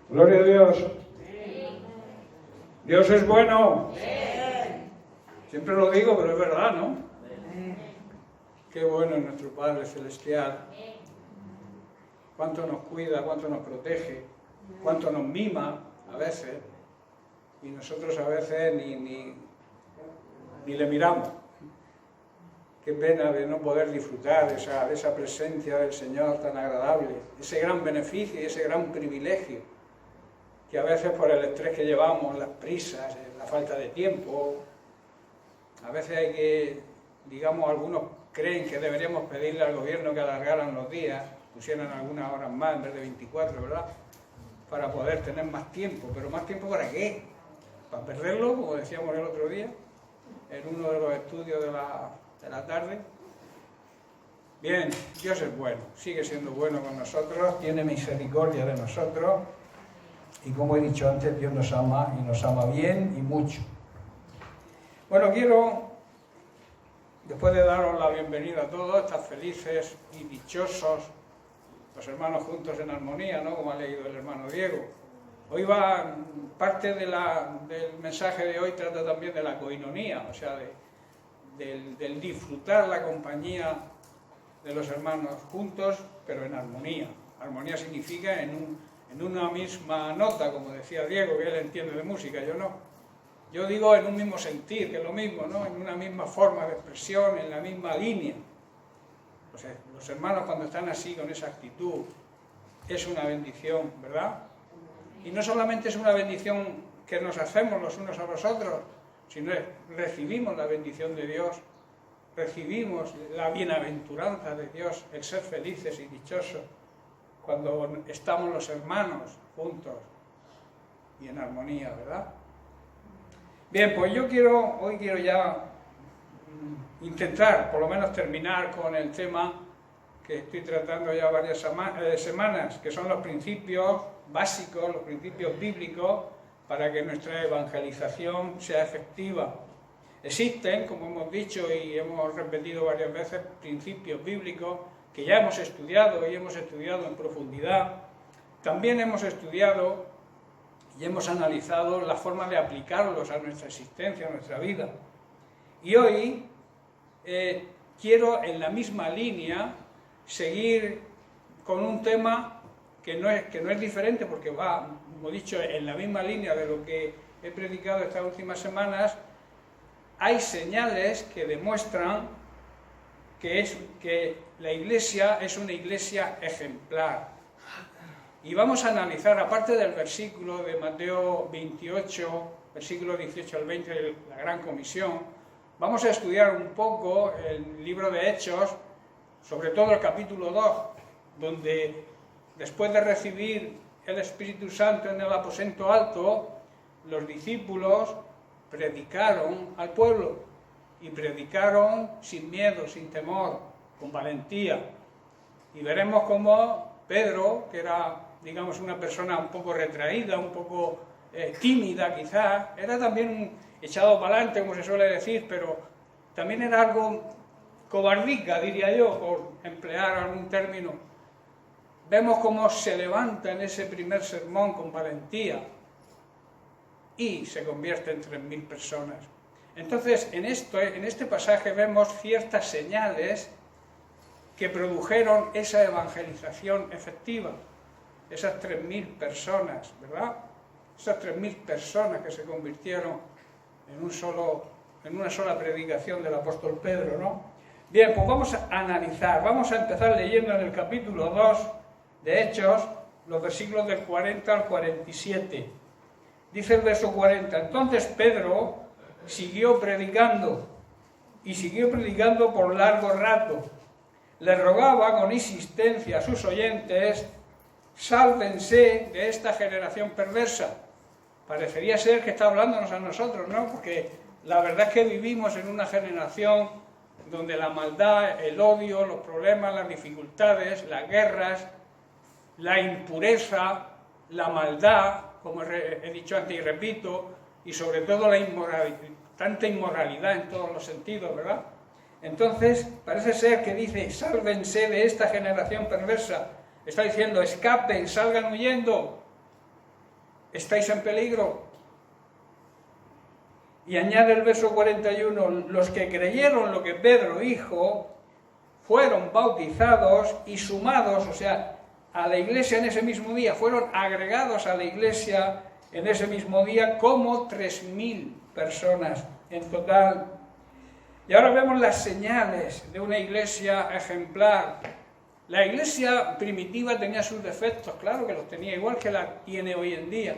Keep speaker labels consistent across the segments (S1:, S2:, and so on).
S1: Gloria a Dios. Dios es bueno. Siempre lo digo, pero es verdad, ¿no? Qué bueno es nuestro Padre Celestial. Cuánto nos cuida, cuánto nos protege, cuánto nos mima a veces. Y nosotros a veces ni le miramos. Qué pena de no poder disfrutar de esa presencia del Señor tan agradable, ese gran beneficio y ese gran privilegio, que a veces por el estrés que llevamos, las prisas, la falta de tiempo, a veces hay que, digamos, algunos creen que deberíamos pedirle al gobierno que alargaran los días, pusieran algunas horas más en vez de 24, ¿verdad? Para poder tener más tiempo. ¿Pero más tiempo para qué? ¿Para perderlo, como decíamos el otro día, en uno de los estudios de la tarde? Bien, Dios es bueno, sigue siendo bueno con nosotros, tiene misericordia de nosotros, y como he dicho antes, Dios nos ama, y nos ama bien y mucho. Bueno, quiero, después de daros la bienvenida a todos, estar felices y dichosos, los hermanos juntos en armonía, ¿no? Como ha leído el hermano Diego. Hoy parte del mensaje de hoy trata también de la coinonía, o sea, del disfrutar la compañía de los hermanos juntos, pero en armonía. Armonía significa en una misma nota, como decía Diego, que él entiende de música, yo no. Yo digo en un mismo sentir, que es lo mismo, ¿no? En una misma forma de expresión, en la misma línea. O sea, los hermanos cuando están así, con esa actitud, es una bendición, ¿verdad? Y no solamente es una bendición que nos hacemos los unos a los otros, sino recibimos la bendición de Dios, recibimos la bienaventuranza de Dios, el ser felices y dichosos cuando estamos los hermanos juntos y en armonía, ¿verdad? Bien, pues hoy quiero ya intentar, por lo menos terminar con el tema que estoy tratando ya varias semanas, que son los principios básicos, los principios bíblicos, para que nuestra evangelización sea efectiva. Existen, como hemos dicho y hemos repetido varias veces, principios bíblicos que ya hemos estudiado y hemos estudiado en profundidad. También hemos estudiado y hemos analizado la forma de aplicarlos a nuestra existencia, a nuestra vida. Y hoy quiero, en la misma línea, seguir con un tema que no es diferente, porque va, como he dicho, en la misma línea de lo que he predicado estas últimas semanas. Hay señales que demuestran que la Iglesia es una Iglesia ejemplar. Y vamos a analizar, aparte del versículo de Mateo 28, versículo 18 al 20 de la Gran Comisión, vamos a estudiar un poco el libro de Hechos, sobre todo el capítulo 2, donde después de recibir el Espíritu Santo en el aposento alto, los discípulos predicaron al pueblo, y predicaron sin miedo, sin temor, con valentía. Y veremos cómo Pedro, que era, digamos, una persona un poco retraída, un poco tímida quizás, era también echado para adelante, como se suele decir, pero también era algo cobardica, diría yo, por emplear algún término. Vemos cómo se levanta en ese primer sermón con valentía y se convierte en 3.000 personas. Entonces, en este pasaje vemos ciertas señales que produjeron esa evangelización efectiva, esas 3.000 personas, ¿verdad? Esas 3.000 personas que se convirtieron en una sola predicación del apóstol Pedro, ¿no? Bien, pues vamos a analizar, vamos a empezar leyendo en el capítulo 2 de Hechos, los versículos del 40 al 47. Dice el verso 40, entonces Pedro siguió predicando por largo rato. Le rogaba con insistencia a sus oyentes: sálvense de esta generación perversa. Parecería ser que está hablándonos a nosotros, ¿no? Porque la verdad es que vivimos en una generación donde la maldad, el odio, los problemas, las dificultades, las guerras, la impureza, la maldad, como he dicho antes y repito, y sobre todo tanta inmoralidad en todos los sentidos, ¿verdad? Entonces, parece ser que dice: sálvense de esta generación perversa. Está diciendo: escapen, salgan huyendo. ¿Estáis en peligro? Y añade el verso 41, los que creyeron lo que Pedro dijo, fueron bautizados y sumados, o sea, a la iglesia en ese mismo día, fueron agregados a la iglesia en ese mismo día como 3.000 personas en total. Y ahora vemos las señales de una iglesia ejemplar. La iglesia primitiva tenía sus defectos, claro que los tenía, igual que la tiene hoy en día,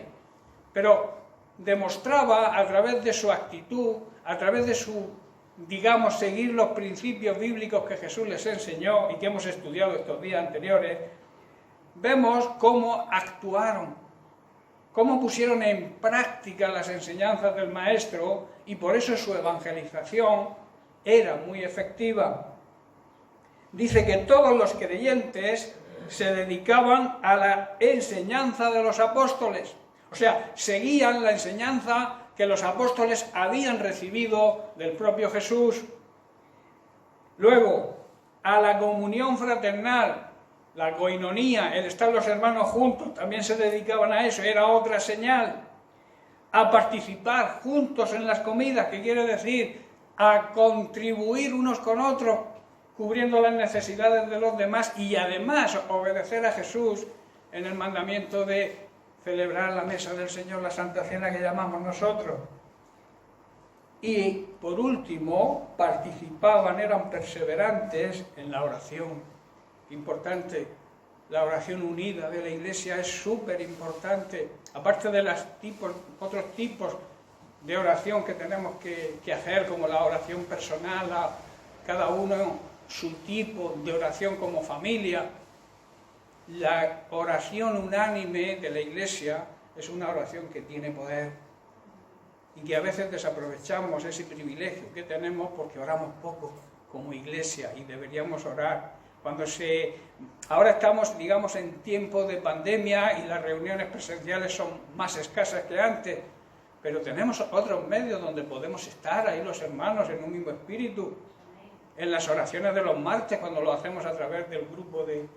S1: pero demostraba a través de su actitud, a través de su, digamos, seguir los principios bíblicos que Jesús les enseñó y que hemos estudiado estos días anteriores, vemos cómo actuaron, cómo pusieron en práctica las enseñanzas del Maestro, y por eso su evangelización era muy efectiva. Dice que todos los creyentes se dedicaban a la enseñanza de los apóstoles, o sea, seguían la enseñanza que los apóstoles habían recibido del propio Jesús. Luego, a la comunión fraternal, la coinonía, el estar los hermanos juntos, también se dedicaban a eso, era otra señal. A participar juntos en las comidas, que quiere decir a contribuir unos con otros, cubriendo las necesidades de los demás, y además obedecer a Jesús en el mandamiento de celebrar la mesa del Señor, la Santa Cena que llamamos nosotros. Y por último, participaban, eran perseverantes en la oración. Importante, la oración unida de la Iglesia es súper importante. Aparte de los otros tipos de oración que tenemos que hacer, como la oración personal, cada uno su tipo de oración como familia, la oración unánime de la Iglesia es una oración que tiene poder y que a veces desaprovechamos ese privilegio que tenemos porque oramos poco como Iglesia y deberíamos orar. Ahora estamos, digamos, en tiempo de pandemia y las reuniones presenciales son más escasas que antes, pero tenemos otros medios donde podemos estar ahí los hermanos en un mismo espíritu, en las oraciones de los martes cuando lo hacemos a través del grupo de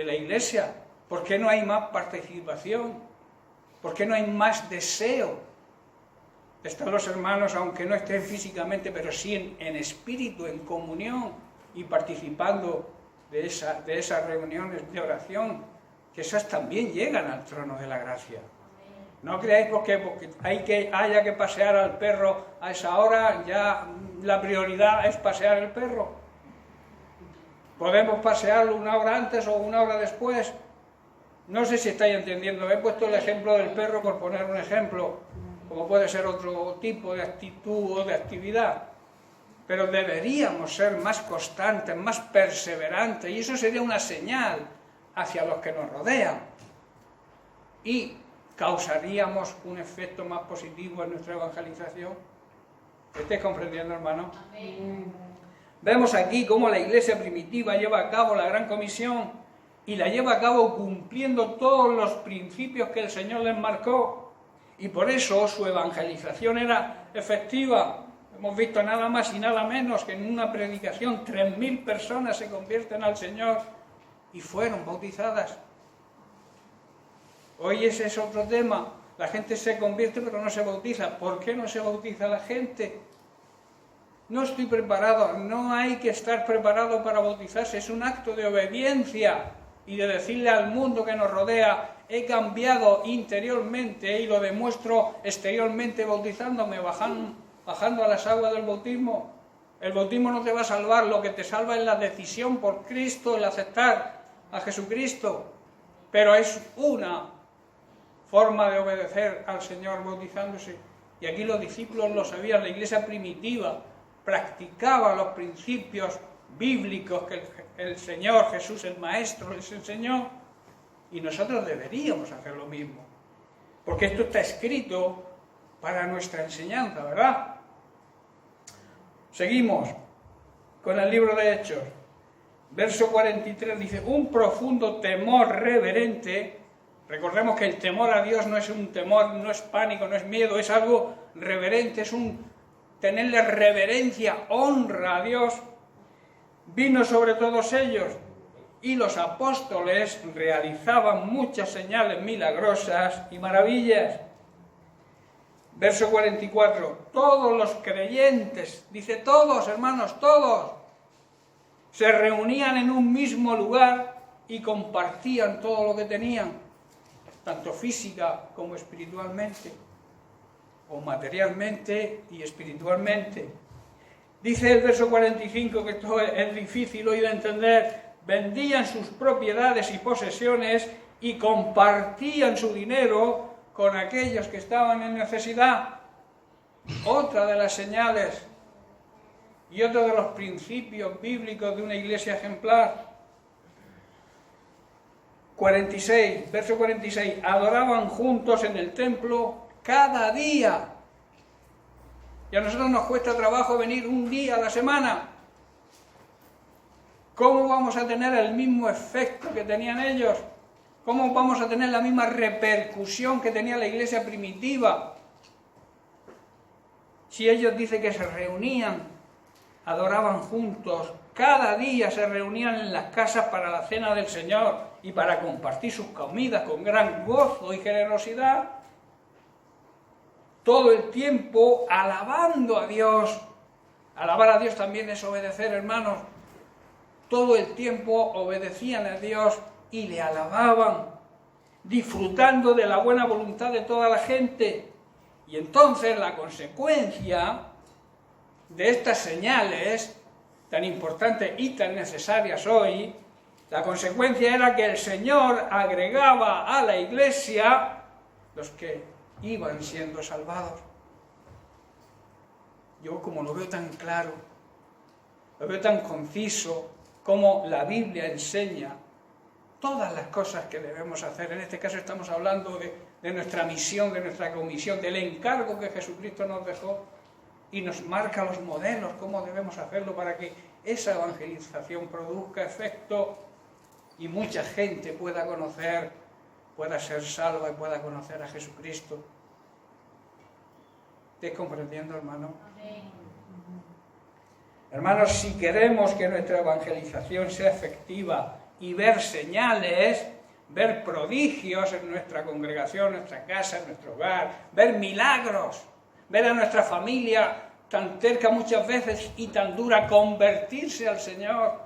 S1: la Iglesia. ¿Por qué no hay más participación? ¿Por qué no hay más deseo de estar los hermanos, aunque no estén físicamente, pero sí en espíritu, en comunión y participando de esas reuniones de oración, que esas también llegan al trono de la gracia? No creáis porque haya que pasear al perro a esa hora, ya la prioridad es pasear el perro. Podemos pasearlo una hora antes o una hora después. No sé si estáis entendiendo. He puesto el ejemplo del perro por poner un ejemplo, como puede ser otro tipo de actitud o de actividad. Pero deberíamos ser más constantes, más perseverantes, y eso sería una señal hacia los que nos rodean. Y causaríamos un efecto más positivo en nuestra evangelización. ¿Estáis comprendiendo, hermano? Amén. Vemos aquí cómo la iglesia primitiva lleva a cabo la gran comisión y la lleva a cabo cumpliendo todos los principios que el Señor les marcó, y por eso su evangelización era efectiva. Hemos visto nada más y nada menos que en una predicación 3.000 personas se convierten al Señor y fueron bautizadas. Hoy ese es otro tema. La gente se convierte pero no se bautiza. ¿Por qué no se bautiza la gente? No estoy preparado. No hay que estar preparado para bautizarse. Es un acto de obediencia y de decirle al mundo que nos rodea: he cambiado interiormente y lo demuestro exteriormente bautizándome, bajando a las aguas del bautismo. El bautismo no te va a salvar. Lo que te salva es la decisión por Cristo, el aceptar a Jesucristo. Pero es una forma de obedecer al Señor bautizándose. Y aquí los discípulos lo sabían. La iglesia primitiva practicaba los principios bíblicos que el Señor Jesús, el Maestro, les enseñó, y nosotros deberíamos hacer lo mismo, porque esto está escrito para nuestra enseñanza, ¿verdad? Seguimos con el libro de Hechos. Verso 43 dice: un profundo temor reverente. Recordemos que el temor a Dios no es un temor, no es pánico, no es miedo, es algo reverente, es tenerle reverencia, honra a Dios. Vino sobre todos ellos, y los apóstoles realizaban muchas señales milagrosas y maravillas. Verso 44, todos los creyentes, dice todos, hermanos, todos, se reunían en un mismo lugar y compartían todo lo que tenían, tanto física como espiritualmente, o materialmente y espiritualmente. Dice el verso 45, que esto es difícil hoy de entender, vendían sus propiedades y posesiones y compartían su dinero con aquellos que estaban en necesidad. Otra de las señales y otro de los principios bíblicos de una iglesia ejemplar. 46, verso 46, adoraban juntos en el templo cada día. Y a nosotros nos cuesta trabajo venir un día a la semana. ¿Cómo vamos a tener el mismo efecto que tenían ellos? ¿Cómo vamos a tener la misma repercusión que tenía la iglesia primitiva? Si ellos dicen que se reunían, adoraban juntos, cada día se reunían en las casas para la cena del Señor y para compartir sus comidas con gran gozo y generosidad, todo el tiempo alabando a Dios. Alabar a Dios también es obedecer, hermanos. Todo el tiempo obedecían a Dios y le alababan, disfrutando de la buena voluntad de toda la gente. Y entonces la consecuencia de estas señales tan importantes y tan necesarias hoy, la consecuencia era que el Señor agregaba a la iglesia los que iban siendo salvados. Yo, como lo veo tan claro, lo veo tan conciso, como la Biblia enseña todas las cosas que debemos hacer. En este caso estamos hablando de nuestra misión, de nuestra comisión, del encargo que Jesucristo nos dejó y nos marca los modelos, cómo debemos hacerlo para que esa evangelización produzca efecto y mucha gente pueda conocer, pueda ser salva y pueda conocer a Jesucristo. ¿Estás comprendiendo, hermano? Hermanos, si queremos que nuestra evangelización sea efectiva y ver señales, ver prodigios en nuestra congregación, en nuestra casa, en nuestro hogar, ver milagros, ver a nuestra familia tan cerca muchas veces y tan dura convertirse al Señor,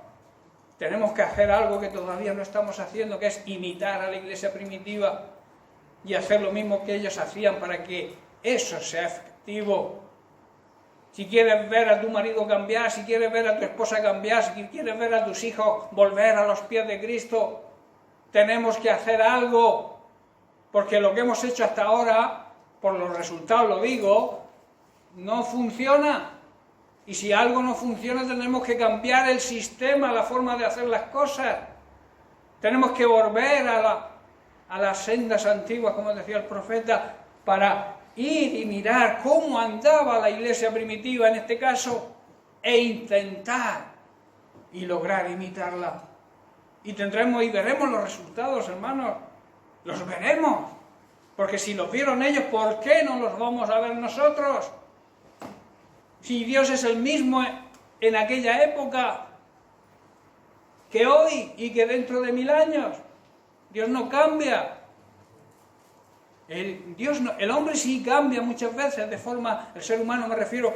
S1: tenemos que hacer algo que todavía no estamos haciendo, que es imitar a la iglesia primitiva y hacer lo mismo que ellos hacían para que eso sea efectivo. Si quieres ver a tu marido cambiar, si quieres ver a tu esposa cambiar, si quieres ver a tus hijos volver a los pies de Cristo, tenemos que hacer algo, porque lo que hemos hecho hasta ahora, por los resultados lo digo, no funciona. Y si algo no funciona, tenemos que cambiar el sistema, la forma de hacer las cosas. Tenemos que volver a las sendas antiguas, como decía el profeta, para ir y mirar cómo andaba la iglesia primitiva en este caso, e intentar y lograr imitarla. Y tendremos y veremos los resultados, hermanos. Los veremos. Porque si los vieron ellos, ¿por qué no los vamos a ver nosotros? Si Dios es el mismo en aquella época que hoy y que dentro de 1000 años. Dios no cambia. El hombre sí cambia muchas veces de forma, el ser humano me refiero,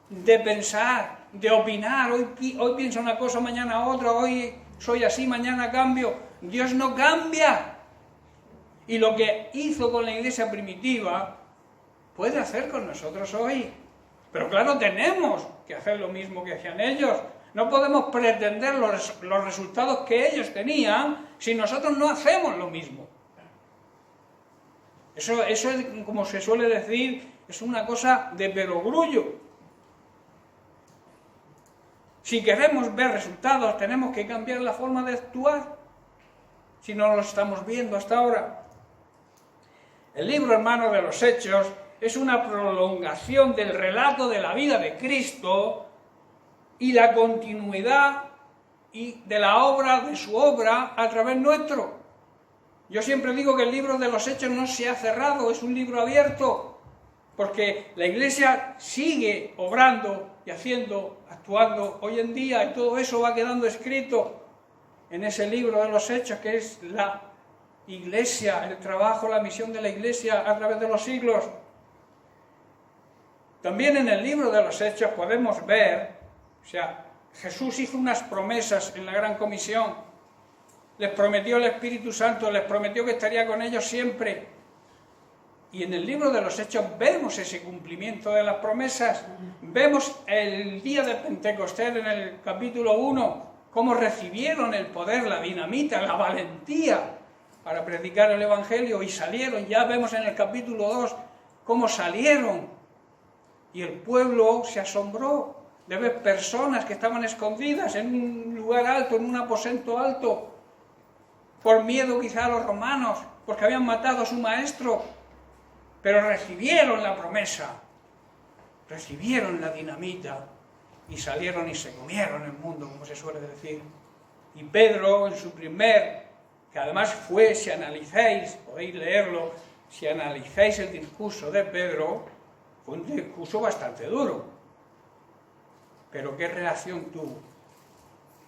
S1: de pensar, de opinar. Hoy pienso una cosa, mañana otra, hoy soy así, mañana cambio. Dios no cambia. Y lo que hizo con la iglesia primitiva, puede hacer con nosotros hoy. Pero claro, tenemos que hacer lo mismo que hacían ellos. No podemos pretender los resultados que ellos tenían si nosotros no hacemos lo mismo. Eso es, como se suele decir, es una cosa de perogrullo. Si queremos ver resultados, tenemos que cambiar la forma de actuar, si no lo estamos viendo hasta ahora. El libro, hermano, de los Hechos es una prolongación del relato de la vida de Cristo y la continuidad de la obra, de su obra, a través nuestro. Yo siempre digo que el libro de los Hechos no se ha cerrado, es un libro abierto, porque la Iglesia sigue obrando y haciendo, actuando hoy en día, y todo eso va quedando escrito. en ese libro de los Hechos, que es la Iglesia, el trabajo, la misión de la Iglesia a través de los siglos. También en el libro de los Hechos podemos ver, o sea, Jesús hizo unas promesas en la Gran Comisión, les prometió el Espíritu Santo, les prometió que estaría con ellos siempre. Y en el libro de los Hechos vemos ese cumplimiento de las promesas. Vemos el día de Pentecostés en el capítulo 1, cómo recibieron el poder, la dinamita, la valentía para predicar el Evangelio y salieron. Ya vemos en el capítulo 2 cómo salieron y el pueblo se asombró de ver personas que estaban escondidas en un lugar alto, en un aposento alto, por miedo quizá a los romanos, porque habían matado a su maestro, pero recibieron la promesa, recibieron la dinamita y salieron y se comieron el mundo, como se suele decir. Y Pedro, en su primer, que además fue, si analizáis, podéis leerlo, si analizáis el discurso de Pedro, fue un discurso bastante duro. Pero ¿qué reacción tuvo?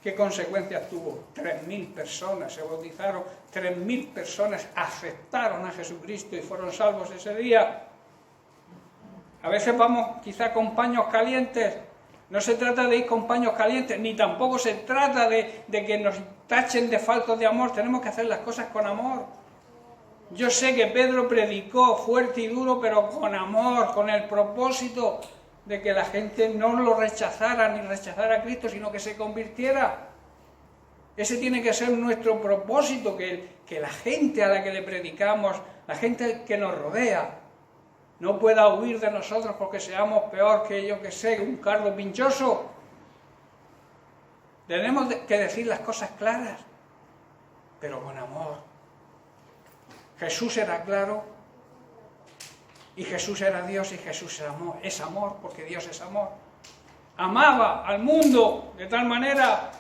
S1: ¿Qué consecuencias tuvo? 3.000 personas se bautizaron, 3.000 personas aceptaron a Jesucristo y fueron salvos ese día. A veces vamos quizá con paños calientes. No se trata de ir con paños calientes, ni tampoco se trata de que nos tachen de faltos de amor. Tenemos que hacer las cosas con amor. Yo sé que Pedro predicó fuerte y duro, pero con amor, con el propósito de que la gente no lo rechazara ni rechazara a Cristo, sino que se convirtiera. Ese tiene que ser nuestro propósito, que la gente a la que le predicamos, la gente que nos rodea, no pueda huir de nosotros porque seamos peor que, yo que sé, un cardo pinchoso. Tenemos que decir las cosas claras, pero con amor. Jesús era claro, y Jesús era Dios, y Jesús es amor, porque Dios es amor. Amaba al mundo de tal manera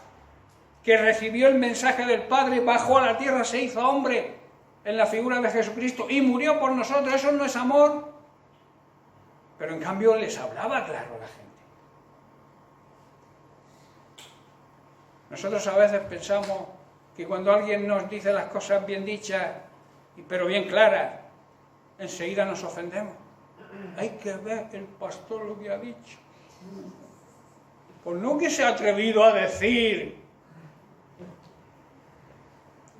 S1: que recibió el mensaje del Padre, bajó a la tierra, se hizo hombre en la figura de Jesucristo y murió por nosotros. ¿Eso no es amor? Pero en cambio les hablaba claro a la gente. Nosotros a veces pensamos que cuando alguien nos dice las cosas bien dichas, pero bien claras, enseguida nos ofendemos. Hay que ver el pastor lo que ha dicho. Pues no que se ha atrevido a decir.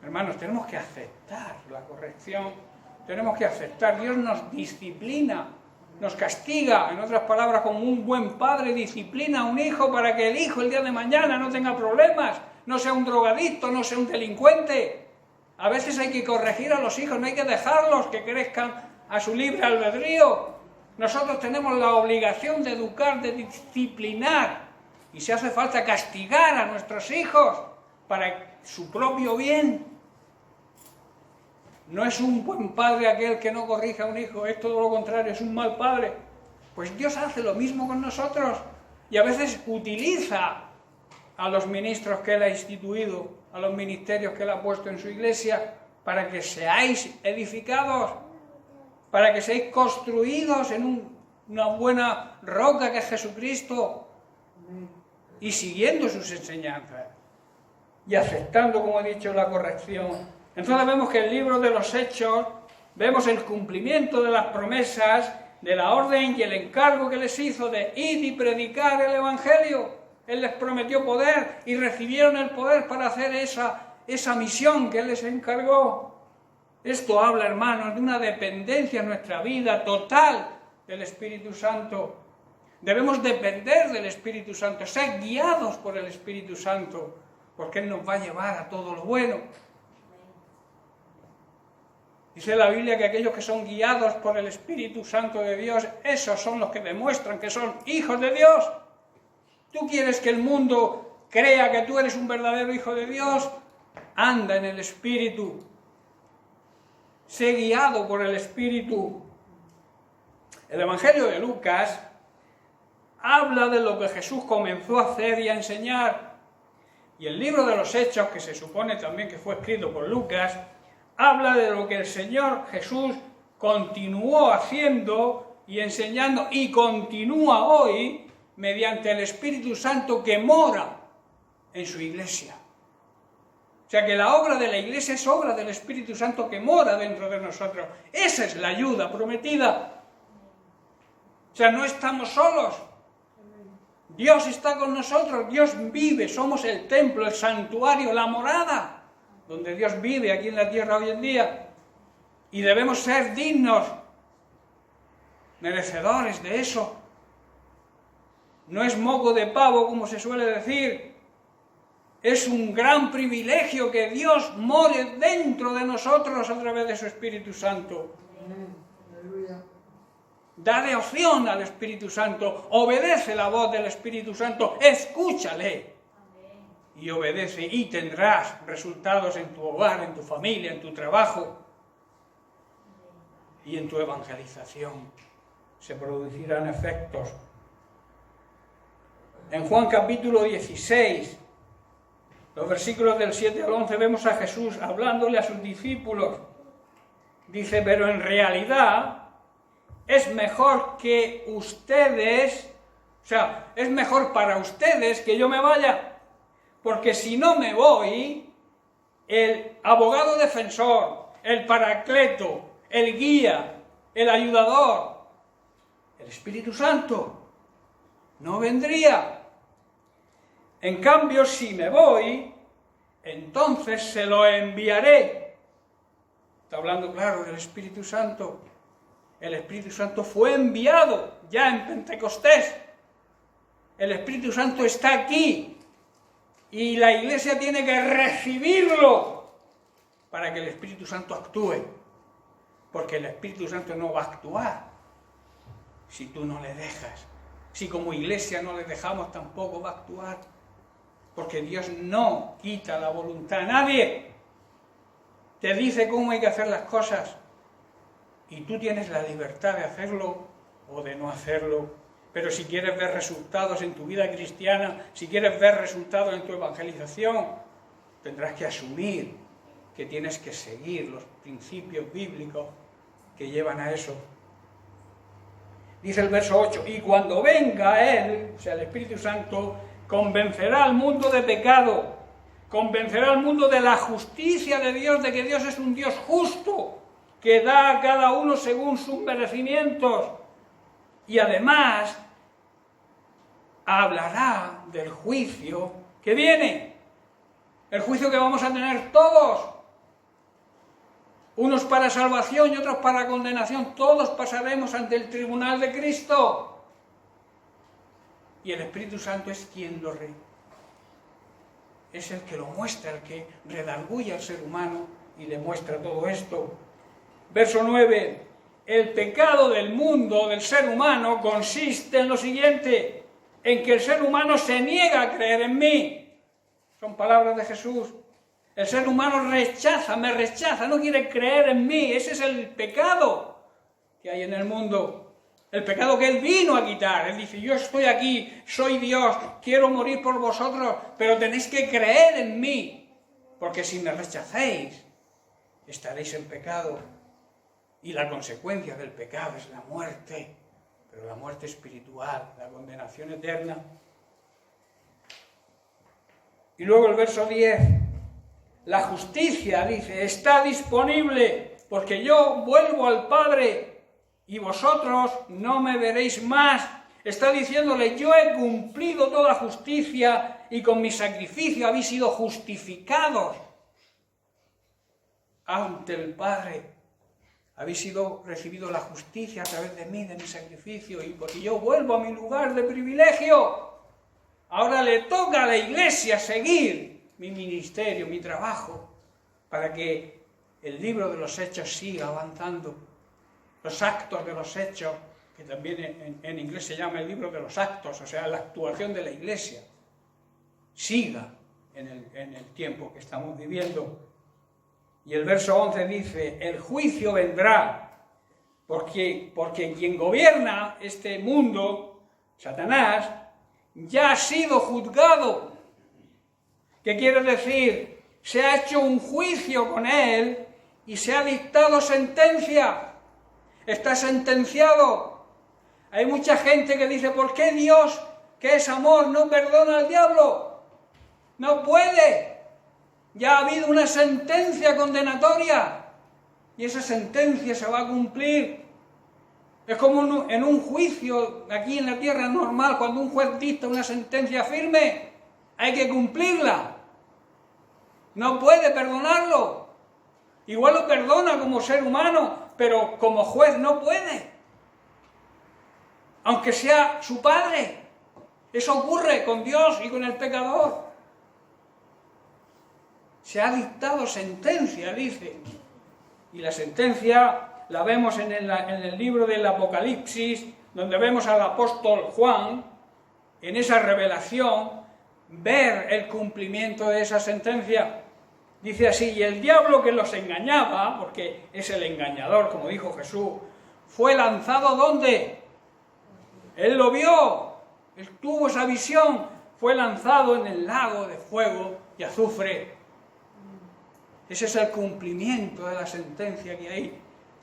S1: Hermanos, tenemos que aceptar la corrección. Tenemos que aceptar. Dios nos disciplina, nos castiga. En otras palabras, como un buen padre disciplina a un hijo para que el hijo el día de mañana no tenga problemas, no sea un drogadicto, no sea un delincuente. A veces hay que corregir a los hijos, no hay que dejarlos que crezcan a su libre albedrío. Nosotros tenemos la obligación de educar, de disciplinar, y si hace falta castigar a nuestros hijos para su propio bien. No es un buen padre aquel que no corrige a un hijo, es todo lo contrario, es un mal padre. Pues Dios hace lo mismo con nosotros, y a veces utiliza a los ministros que Él ha instituido, a los ministerios que Él ha puesto en su iglesia, para que seáis edificados, para que seáis construidos en una buena roca que es Jesucristo, y siguiendo sus enseñanzas, y aceptando, como he dicho, la corrección. Entonces vemos que en el libro de los Hechos, vemos el cumplimiento de las promesas, de la orden y el encargo que les hizo de ir y predicar el Evangelio. Él les prometió poder, y recibieron el poder para hacer esa misión que Él les encargó. Esto habla, hermanos, de una dependencia en nuestra vida total del Espíritu Santo. Debemos depender del Espíritu Santo, ser guiados por el Espíritu Santo, porque Él nos va a llevar a todo lo bueno. Dice la Biblia que aquellos que son guiados por el Espíritu Santo de Dios, esos son los que demuestran que son hijos de Dios. ¿Tú quieres que el mundo crea que tú eres un verdadero hijo de Dios? Anda en el Espíritu. Sé guiado por el Espíritu. El Evangelio de Lucas habla de lo que Jesús comenzó a hacer y a enseñar. Y el libro de los Hechos, que se supone también que fue escrito por Lucas, habla de lo que el Señor Jesús continuó haciendo y enseñando, y continúa hoy mediante el Espíritu Santo que mora en su iglesia. O sea que la obra de la Iglesia es obra del Espíritu Santo que mora dentro de nosotros. Esa es la ayuda prometida. O sea, no estamos solos. Dios está con nosotros, Dios vive, somos el templo, el santuario, la morada, donde Dios vive aquí en la tierra hoy en día. Y debemos ser dignos, merecedores de eso. No es moco de pavo, como se suele decir. Es un gran privilegio que Dios more dentro de nosotros a través de su Espíritu Santo. Da devoción al Espíritu Santo, obedece la voz del Espíritu Santo, escúchale y obedece y tendrás resultados en tu hogar, en tu familia, en tu trabajo y en tu evangelización. Se producirán efectos. En Juan capítulo 16, los versículos del 7 al 11, vemos a Jesús hablándole a sus discípulos. Dice, pero en realidad es mejor que ustedes, o sea, es mejor para ustedes que yo me vaya, porque si no me voy, el abogado defensor, el paracleto, el guía, el ayudador, el Espíritu Santo, no vendría. En cambio, si me voy, entonces se lo enviaré. Está hablando, claro, del Espíritu Santo. El Espíritu Santo fue enviado ya en Pentecostés. El Espíritu Santo está aquí. Y la Iglesia tiene que recibirlo para que el Espíritu Santo actúe. Porque el Espíritu Santo no va a actuar si tú no le dejas. Si como Iglesia no le dejamos, tampoco va a actuar. Porque Dios no quita la voluntad a nadie. Te dice cómo hay que hacer las cosas. Y tú tienes la libertad de hacerlo o de no hacerlo. Pero si quieres ver resultados en tu vida cristiana, si quieres ver resultados en tu evangelización, tendrás que asumir que tienes que seguir los principios bíblicos que llevan a eso. Dice el verso 8, y cuando venga Él, o sea, el Espíritu Santo, convencerá al mundo de pecado, convencerá al mundo de la justicia de Dios, de que Dios es un Dios justo, que da a cada uno según sus merecimientos. Y además hablará del juicio que viene, el juicio que vamos a tener todos, unos para salvación y otros para condenación. Todos pasaremos ante el tribunal de Cristo. Y el Espíritu Santo es quien lo es el que lo muestra, el que redarguye al ser humano y le muestra todo esto. Verso 9, el pecado del mundo, del ser humano, consiste en lo siguiente, en que el ser humano se niega a creer en mí. Son palabras de Jesús. El ser humano me rechaza, no quiere creer en mí. Ese es el pecado que hay en el mundo. El pecado que Él vino a quitar. Él dice, yo estoy aquí, soy Dios, quiero morir por vosotros, pero tenéis que creer en mí, porque si me rechacéis, estaréis en pecado. Y la consecuencia del pecado es la muerte, pero la muerte espiritual, la condenación eterna. Y luego el verso 10, la justicia, dice, está disponible, porque yo vuelvo al Padre y vosotros no me veréis más. Está diciéndole, yo he cumplido toda justicia y con mi sacrificio habéis sido justificados ante el Padre. Habéis recibido la justicia a través de mí, de mi sacrificio, y porque yo vuelvo a mi lugar de privilegio. Ahora le toca a la Iglesia seguir mi ministerio, mi trabajo, para que el libro de los Hechos siga avanzando. Los actos de los Hechos, que también en inglés se llama el libro de los actos, o sea, la actuación de la Iglesia, siga en el tiempo que estamos viviendo. Y el verso 11 dice, el juicio vendrá, porque quien gobierna este mundo, Satanás, ya ha sido juzgado. ¿Qué quiere decir? Se ha hecho un juicio con él y se ha dictado sentencia. Está sentenciado. Hay mucha gente que dice, ¿por qué Dios, que es amor, no perdona al diablo? No puede. Ya ha habido una sentencia condenatoria y esa sentencia se va a cumplir. Es como en un juicio aquí en la tierra normal, cuando un juez dicta una sentencia firme, hay que cumplirla. No puede perdonarlo. Igual lo perdona como ser humano, pero como juez no puede. Aunque sea su padre. Eso ocurre con Dios y con el pecador. Se ha dictado sentencia, dice. Y la sentencia la vemos en el libro del Apocalipsis, donde vemos al apóstol Juan, en esa revelación, ver el cumplimiento de esa sentencia. Dice así: y el diablo que los engañaba, porque es el engañador, como dijo Jesús, fue lanzado ¿dónde? Él lo vio, él tuvo esa visión, fue lanzado en el lago de fuego y azufre. Ese es el cumplimiento de la sentencia que hay,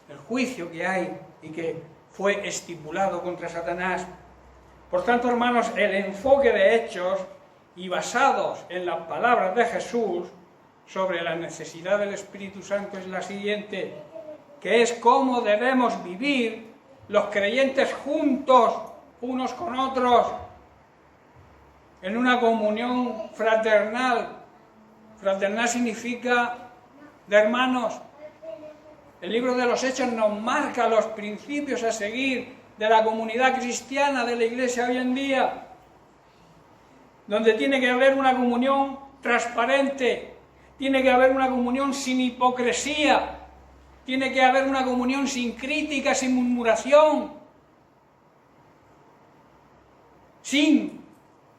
S1: el juicio que hay y que fue estipulado contra Satanás. Por tanto, hermanos, el enfoque de Hechos y basados en las palabras de Jesús sobre la necesidad del Espíritu Santo es la siguiente, que es cómo debemos vivir los creyentes juntos, unos con otros, en una comunión fraternal. Fraternal significa de hermanos. El libro de los Hechos nos marca los principios a seguir de la comunidad cristiana, de la iglesia hoy en día, donde tiene que haber una comunión transparente, tiene que haber una comunión sin hipocresía, tiene que haber una comunión sin crítica, sin murmuración, sin,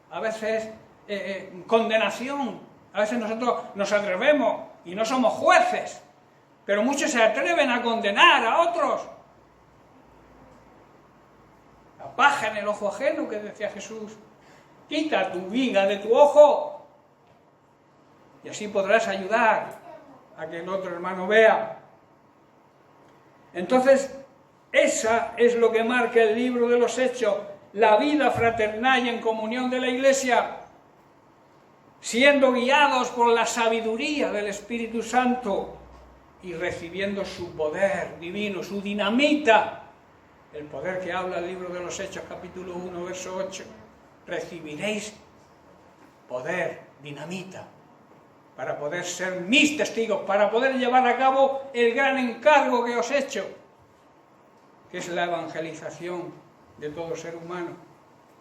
S1: a veces, condenación. A veces nosotros nos atrevemos y no somos jueces, pero muchos se atreven a condenar a otros. La paja en el ojo ajeno, que decía Jesús. Quita tu viga de tu ojo y así podrás ayudar a que el otro hermano vea. Entonces, esa es lo que marca el libro de los Hechos, la vida fraternal y en comunión de la Iglesia, siendo guiados por la sabiduría del Espíritu Santo y recibiendo su poder divino, su dinamita, el poder que habla el libro de los Hechos, capítulo 1, verso 8. Recibiréis poder, dinamita, para poder ser mis testigos, para poder llevar a cabo el gran encargo que os he hecho, que es la evangelización de todo ser humano,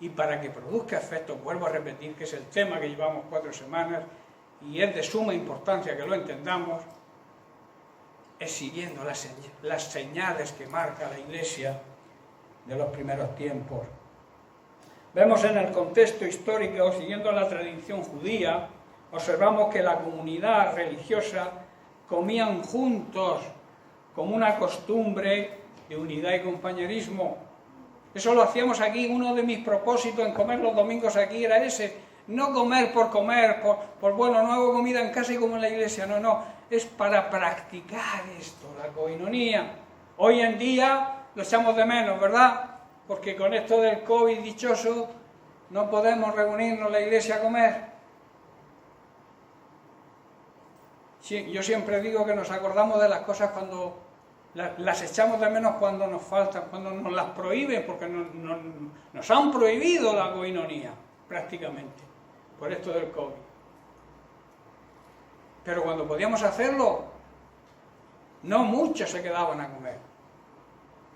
S1: y para que produzca efectos, vuelvo a repetir que es el tema que llevamos 4 semanas, y es de suma importancia que lo entendamos, es siguiendo las señales que marca la Iglesia de los primeros tiempos. Vemos en el contexto histórico, siguiendo la tradición judía, observamos que la comunidad religiosa comían juntos como una costumbre de unidad y compañerismo. Eso lo hacíamos aquí. Uno de mis propósitos en comer los domingos aquí era ese: no comer, por bueno, no hago comida en casa y como en la iglesia, no, es para practicar esto, la coinonía. Hoy en día lo echamos de menos, ¿verdad? Porque con esto del COVID dichoso no podemos reunirnos en la iglesia a comer. Sí, yo siempre digo que nos acordamos de las cosas cuando las echamos de menos, cuando nos faltan, cuando nos las prohíben, porque nos han prohibido la coinonía prácticamente por esto del COVID. Pero cuando podíamos hacerlo, no muchos se quedaban a comer.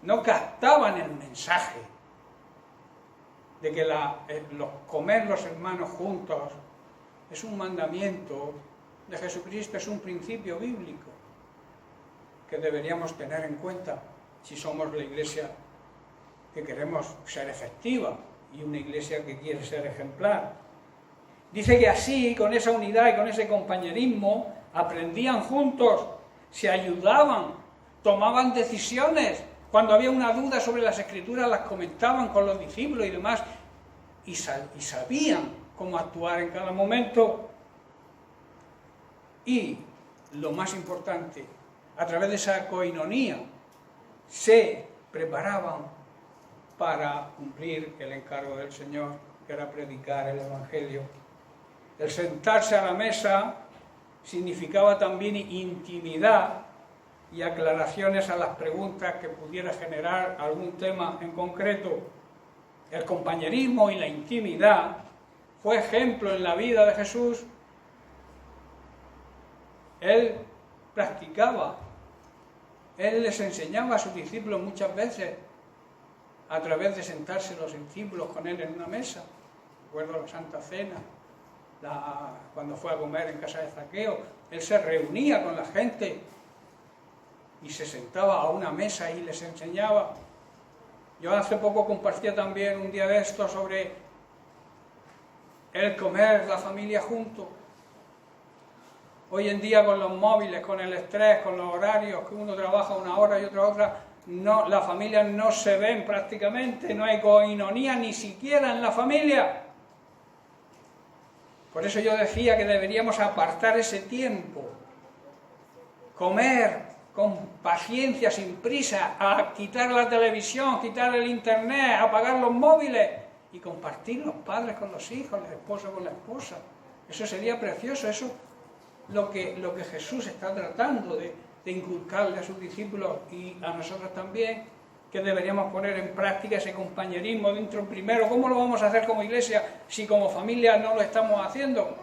S1: No captaban el mensaje de que comer los hermanos juntos es un mandamiento de Jesucristo, es un principio bíblico que deberíamos tener en cuenta si somos la iglesia que queremos ser efectiva y una iglesia que quiere ser ejemplar. Dice que así, con esa unidad y con ese compañerismo, aprendían juntos, se ayudaban, tomaban decisiones. Cuando había una duda sobre las Escrituras, las comentaban con los discípulos y demás, y sabían cómo actuar en cada momento. Y, lo más importante, a través de esa coinonía, se preparaban para cumplir el encargo del Señor, que era predicar el Evangelio. El sentarse a la mesa significaba también intimidad y aclaraciones a las preguntas que pudiera generar algún tema en concreto. El compañerismo y la intimidad fue ejemplo en la vida de Jesús. Él practicaba, él les enseñaba a sus discípulos muchas veces a través de sentarse los discípulos con él en una mesa. Recuerdo la Santa Cena, cuando fue a comer en casa de Zaqueo, él se reunía con la gente y se sentaba a una mesa y les enseñaba. Yo hace poco compartía también un día de esto sobre el comer, la familia juntos. Hoy en día con los móviles, con el estrés, con los horarios, que uno trabaja una hora y otra, no, las familias no se ven prácticamente, no hay coinonía ni siquiera en la familia. Por eso yo decía que deberíamos apartar ese tiempo, comer con paciencia, sin prisa, a quitar la televisión, quitar el internet, apagar los móviles y compartir los padres con los hijos, el esposo con la esposa. Eso sería precioso, eso lo que Jesús está tratando de inculcarle a sus discípulos y a nosotros también, que deberíamos poner en práctica ese compañerismo dentro primero. ¿Cómo lo vamos a hacer como iglesia si como familia no lo estamos haciendo?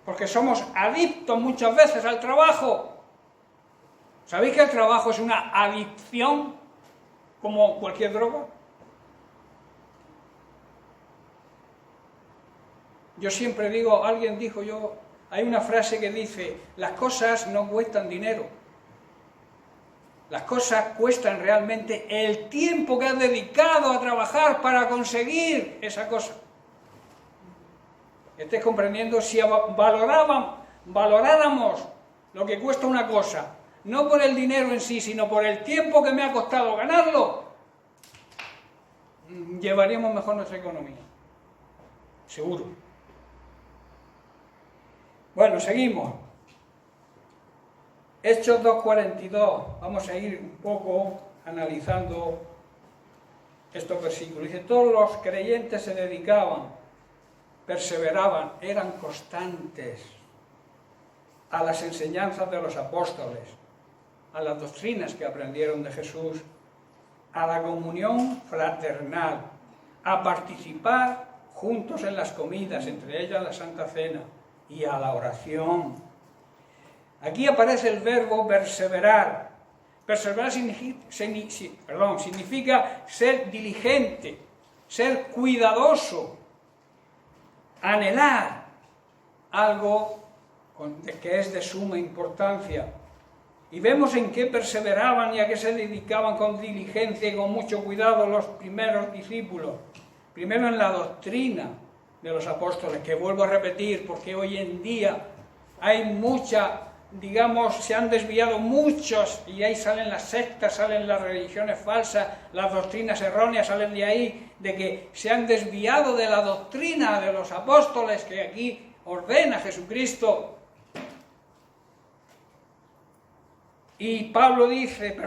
S1: Porque somos adictos muchas veces al trabajo. ¿Sabéis que el trabajo es una adicción como cualquier droga? Yo siempre digo, hay una frase que dice, las cosas no cuestan dinero. Las cosas cuestan realmente el tiempo que has dedicado a trabajar para conseguir esa cosa. ¿Estáis comprendiendo? Si valoráramos lo que cuesta una cosa, no por el dinero en sí, sino por el tiempo que me ha costado ganarlo, llevaríamos mejor nuestra economía. Seguro. Bueno, seguimos. Hechos 2:42. Vamos a ir un poco analizando estos versículos. Dice, todos los creyentes se dedicaban, perseveraban, eran constantes a las enseñanzas de los apóstoles, a las doctrinas que aprendieron de Jesús, a la comunión fraternal, a participar juntos en las comidas, entre ellas la Santa Cena, y a la oración. Aquí aparece el verbo perseverar. Perseverar significa ser diligente, ser cuidadoso, anhelar algo que es de suma importancia. Y vemos en qué perseveraban y a qué se dedicaban con diligencia y con mucho cuidado los primeros discípulos. Primero en la doctrina de los apóstoles, que vuelvo a repetir, porque hoy en día hay se han desviado muchos, y ahí salen las sectas, salen las religiones falsas, las doctrinas erróneas salen de ahí, de que se han desviado de la doctrina de los apóstoles que aquí ordena Jesucristo. Y Pedro dice,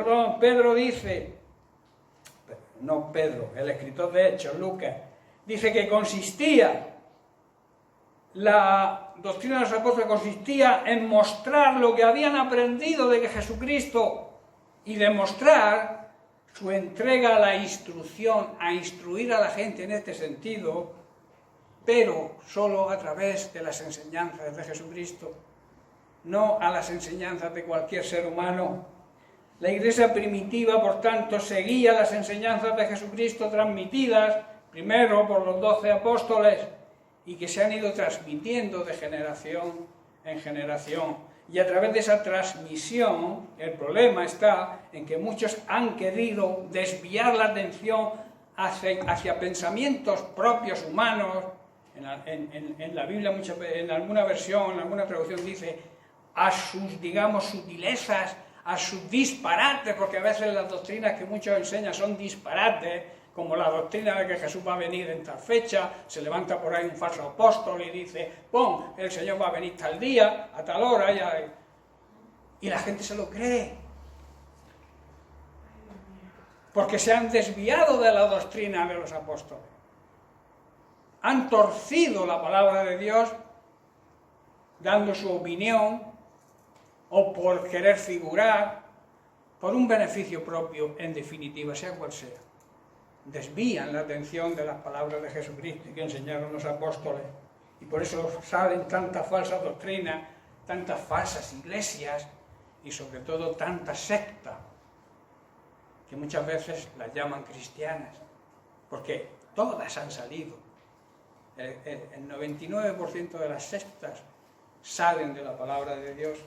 S1: el escritor de Hechos, Lucas, dice que la doctrina de los apóstoles consistía en mostrar lo que habían aprendido de Jesucristo y demostrar su entrega a la instrucción, a instruir a la gente en este sentido, pero solo a través de las enseñanzas de Jesucristo, no a las enseñanzas de cualquier ser humano. La iglesia primitiva, por tanto, seguía las enseñanzas de Jesucristo transmitidas primero por los 12 apóstoles y que se han ido transmitiendo de generación en generación. Y a través de esa transmisión, el problema está en que muchos han querido desviar la atención hacia pensamientos propios humanos. En la Biblia, en alguna versión, en alguna traducción dice, a sus, sutilezas, a sus disparates, porque a veces las doctrinas que muchos enseñan son disparates, como la doctrina de que Jesús va a venir en tal fecha, se levanta por ahí un falso apóstol y dice, el Señor va a venir tal día, a tal hora, y la gente se lo cree. Porque se han desviado de la doctrina de los apóstoles. Han torcido la palabra de Dios, dando su opinión o por querer figurar, por un beneficio propio, en definitiva, sea cual sea. Desvían la atención de las palabras de Jesucristo que enseñaron los apóstoles. Y por eso salen tantas falsas doctrinas, tantas falsas iglesias y sobre todo tantas sectas, que muchas veces las llaman cristianas, porque todas han salido. El 99% de las sectas salen de la palabra de Dios,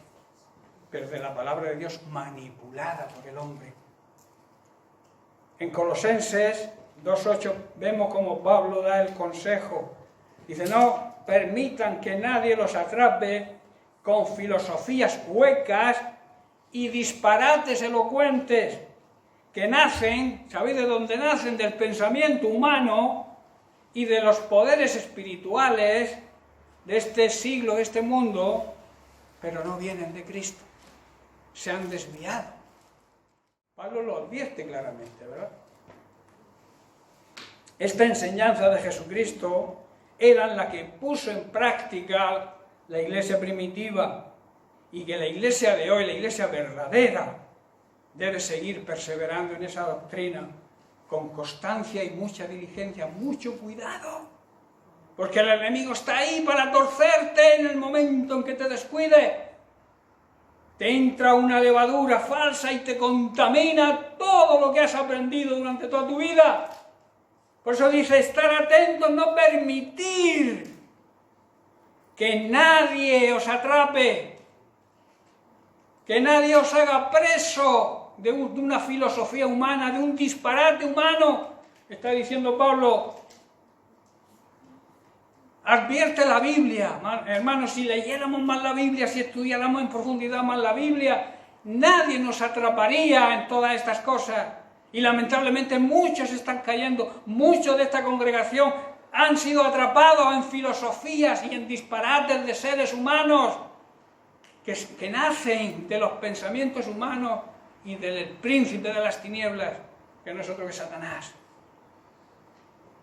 S1: pero de la palabra de Dios manipulada por el hombre. En Colosenses 2:8 vemos como Pablo da el consejo. Dice, no permitan que nadie los atrape con filosofías huecas y disparates elocuentes que nacen, ¿sabéis de dónde nacen? Del pensamiento humano y de los poderes espirituales de este siglo, de este mundo, pero no vienen de Cristo. Se han desviado. Pablo lo advierte claramente, ¿verdad? Esta enseñanza de Jesucristo era la que puso en práctica la iglesia primitiva y que la iglesia de hoy, la iglesia verdadera, debe seguir perseverando en esa doctrina con constancia y mucha diligencia, mucho cuidado, porque el enemigo está ahí para torcerte en el momento en que te descuide. Te entra una levadura falsa y te contamina todo lo que has aprendido durante toda tu vida. Por eso dice, estar atentos, no permitir que nadie os atrape, que nadie os haga preso de una filosofía humana, de un disparate humano. Está diciendo Pablo, advierte la Biblia, hermanos, si leyéramos más la Biblia, si estudiáramos en profundidad más la Biblia, nadie nos atraparía en todas estas cosas. Y lamentablemente muchos están cayendo, muchos de esta congregación han sido atrapados en filosofías y en disparates de seres humanos que nacen de los pensamientos humanos y del príncipe de las tinieblas, que no es otro que Satanás.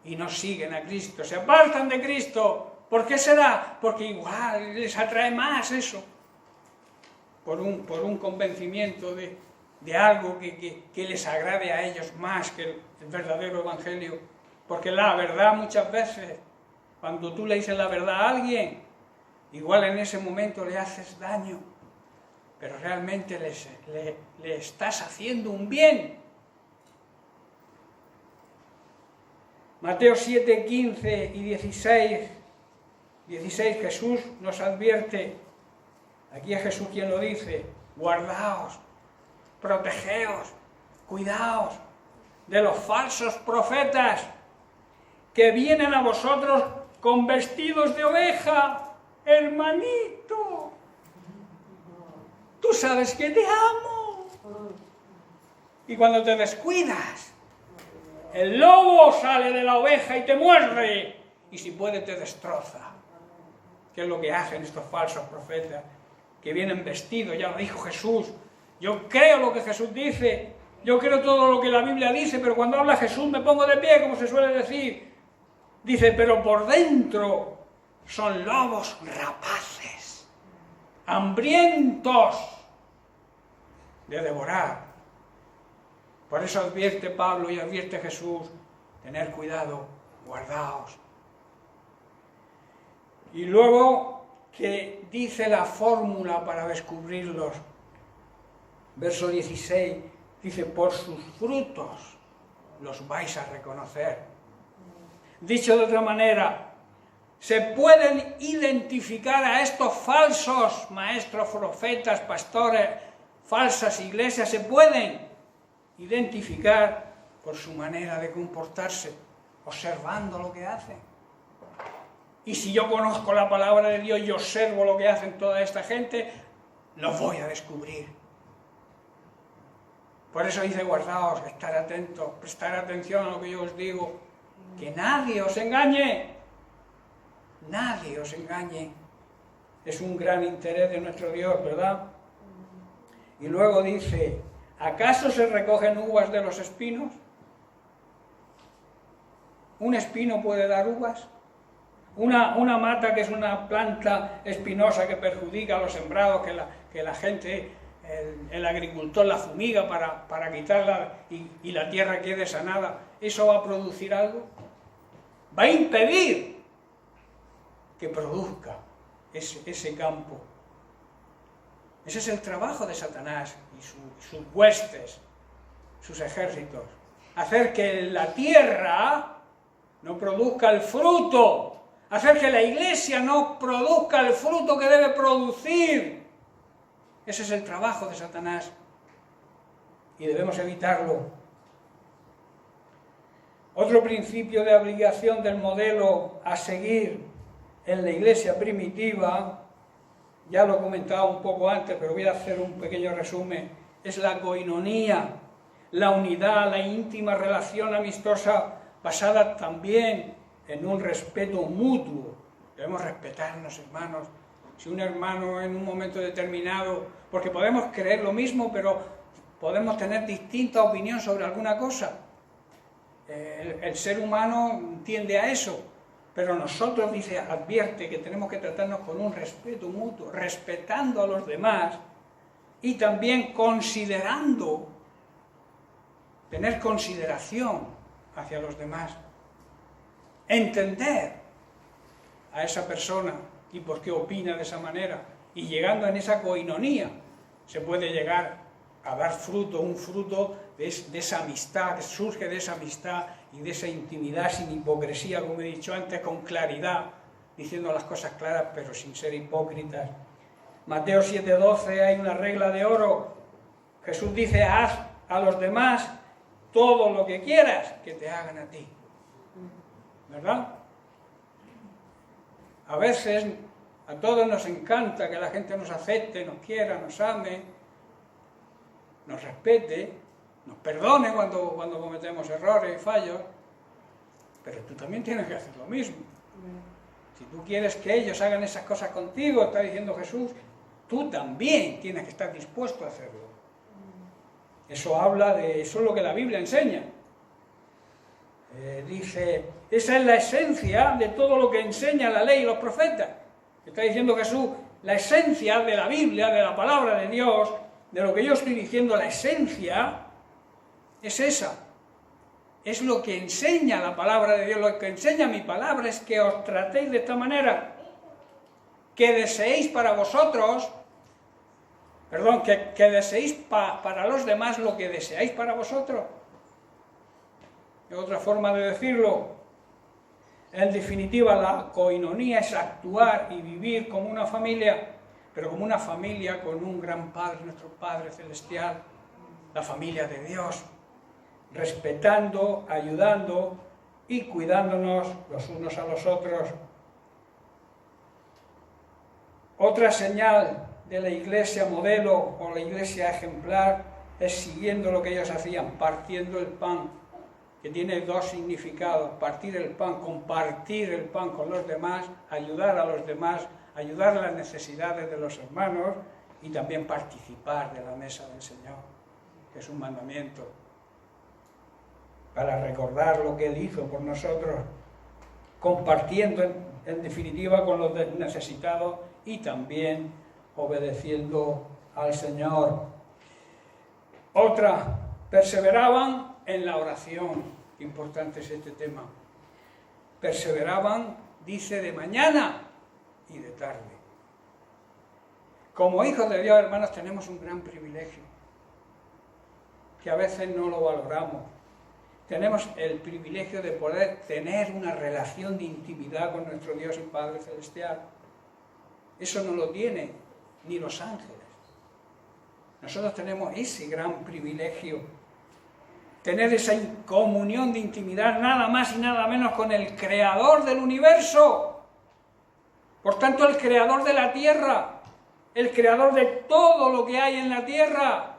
S1: Y no siguen a Cristo, se apartan de Cristo. ¿Por qué será? Porque igual les atrae más eso, por un convencimiento de algo que les agrade a ellos más que el verdadero evangelio. Porque la verdad muchas veces, cuando tú le dices la verdad a alguien, igual en ese momento le haces daño, pero realmente le estás haciendo un bien. Mateo 7, 15 y 16 Jesús nos advierte, aquí es Jesús quien lo dice, guardaos, protegeos, cuidaos de los falsos profetas que vienen a vosotros con vestidos de oveja. Hermanito, tú sabes que te amo. Y cuando te descuidas, el lobo sale de la oveja y te muerde, y si puede te destroza. ¿Qué es lo que hacen estos falsos profetas? Que vienen vestidos, ya lo dijo Jesús. Yo creo lo que Jesús dice, yo creo todo lo que la Biblia dice, pero cuando habla Jesús me pongo de pie, como se suele decir. Dice, pero por dentro son lobos rapaces, hambrientos de devorar. Por eso advierte Pablo y advierte Jesús, tener cuidado, guardaos. Y luego que dice la fórmula para descubrirlos. Verso 16, dice, por sus frutos los vais a reconocer. Dicho de otra manera, se pueden identificar a estos falsos maestros, profetas, pastores, falsas iglesias, se pueden identificar por su manera de comportarse, observando lo que hacen. Y si yo conozco la palabra de Dios y observo lo que hacen toda esta gente, lo voy a descubrir. Por eso dice, guardaos, estar atentos, prestar atención a lo que yo os digo, que nadie os engañe, nadie os engañe. Es un gran interés de nuestro Dios, ¿verdad? Y luego dice, ¿acaso se recogen uvas de los espinos? ¿Un espino puede dar uvas? Una mata, que es una planta espinosa que perjudica a los sembrados, que la gente, el agricultor la fumiga para quitarla y la tierra quede sanada, ¿eso va a producir algo? Va a impedir que produzca ese campo. Ese es el trabajo de Satanás y sus huestes, sus ejércitos. Hacer que la tierra no produzca el fruto, hacer que la iglesia no produzca el fruto que debe producir. Ese es el trabajo de Satanás y debemos evitarlo. Otro principio de obligación del modelo a seguir en la iglesia primitiva, ya lo he comentado un poco antes, pero voy a hacer un pequeño resumen, es la coinonía, la unidad, la íntima relación amistosa basada también en un respeto mutuo. Debemos respetarnos, hermanos. Si un hermano en un momento determinado, porque podemos creer lo mismo, pero podemos tener distinta opinión sobre alguna cosa. El ser humano tiende a eso, pero nosotros, dice, advierte que tenemos que tratarnos con un respeto mutuo, respetando a los demás y también considerando, tener consideración hacia los demás, entender a esa persona y por qué opina de esa manera, y llegando en esa coinonía se puede llegar a dar fruto, un fruto de esa amistad, que surge de esa amistad y de esa intimidad sin hipocresía, como he dicho antes, con claridad, diciendo las cosas claras pero sin ser hipócritas. Mateo 7:12 hay una regla de oro. Jesús dice: haz a los demás todo lo que quieras que te hagan a ti. ¿Verdad? A veces a todos nos encanta que la gente nos acepte, nos quiera, nos ame, nos respete, nos perdone cuando cometemos errores y fallos, pero tú también tienes que hacer lo mismo. Si tú quieres que ellos hagan esas cosas contigo, está diciendo Jesús, tú también tienes que estar dispuesto a hacerlo. Eso es lo que la Biblia enseña. Dice, esa es la esencia de todo lo que enseña la ley y los profetas. Está diciendo Jesús, la esencia de la Biblia, de la palabra de Dios, de lo que yo estoy diciendo, la esencia es esa. Es lo que enseña la palabra de Dios, lo que enseña mi palabra es que os tratéis de esta manera, que deseéis para vosotros, que deseéis para los demás lo que deseáis para vosotros. Es otra forma de decirlo. En definitiva, la coinonía es actuar y vivir como una familia, pero como una familia con un gran Padre, nuestro Padre Celestial, la familia de Dios, respetando, ayudando y cuidándonos los unos a los otros. Otra señal de la iglesia modelo o la iglesia ejemplar es siguiendo lo que ellos hacían, partiendo el pan, que tiene dos significados: partir el pan, compartir el pan con los demás, ayudar a los demás, ayudar a las necesidades de los hermanos y también participar de la mesa del Señor, que es un mandamiento, para recordar lo que Él hizo por nosotros, compartiendo en definitiva con los necesitados y también obedeciendo al Señor. Otra, perseveraban en la oración. Qué importante es este tema. Perseveraban, dice, de mañana y de tarde. Como hijos de Dios, hermanos, tenemos un gran privilegio, que a veces no lo valoramos. Tenemos el privilegio de poder tener una relación de intimidad con nuestro Dios y Padre Celestial. Eso no lo tiene ni los ángeles. Nosotros tenemos ese gran privilegio, tener esa comunión de intimidad nada más y nada menos con el Creador del universo. Por tanto, el Creador de la tierra, el Creador de todo lo que hay en la tierra